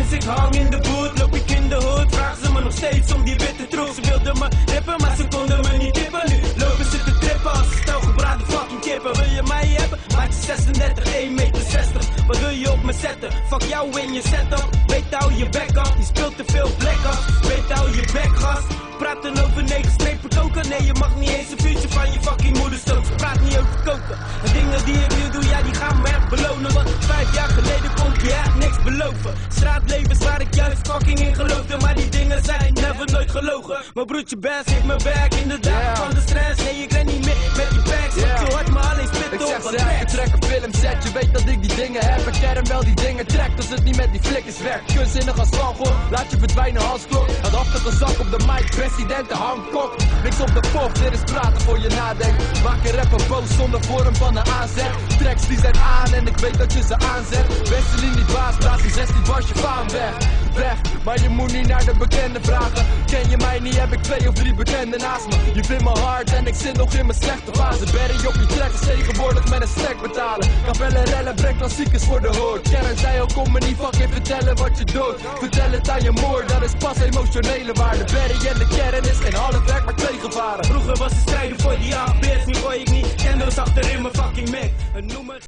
Sinds ik hang in de boot, loop ik in de hood. Vragen ze me nog steeds om die witte troep. Ze wilden me rippen, maar ze konden me niet tippen. Nu lopen ze te trippen als een stel gebraden fucking kippen. Wil je mij hebben? Maatje 36, 1,60 meter. Wat wil je op me zetten? Fuck jou in je setup. Weet hou je bek af, je speelt te veel black af. Weet hou je bek gast. Praten over 9 strepen koken. Nee, je mag niet eens een vuurtje van je fucking moeder stoken. Praat niet over koken. De dingen die ik nu doe, ja die gaan me echt belonen. Want 5 jaar geleden kon ik je echt niks beloven. Straatlevens waar ik juist fucking in geloofde. Maar die dingen zijn never nooit gelogen. Mijn broertje Best heeft mijn werk in de dag van de stress. Nee, ik ren niet meer met die bags. Want je hoort me alleen spitten op een track. Ik trek een filmset, je weet dat ik die dingen heb. Ik ken hem wel die dingen trekt als het niet met die flikkers werkt. Kunstzinnig als Van laat je verdwijnen als klok. Het aftige zak op de mic, president de Hancock. Niks op de pop, dit is praten voor je nadenkt. Maak een rapper boos zonder vorm van een aanzet. Tracks die zijn aan en ik weet dat je ze aanzet. Westerling niet baas, plaats in 16 was je faam weg. Weg, maar je moet niet naar de bekende vragen. Ken je mij niet, heb ik 2 of 3 bekenden naast me. Je vindt me hard en ik zit nog in mijn slechte fase. Barry op je track is tegenwoordig met een stack betalen. Kapellen rellen, breng klassiekers voor de hoort. Kern zei ook, kom me niet fucking vertellen wat je doet. Vertel het aan je moor, dat is pas emotionele waarde. Barry en de kern is geen half werk, maar 2 gevaren. Vroeger was het strijden voor die afbeers, nu gooi ik niet kendo's achter in mijn fucking mic. Noem het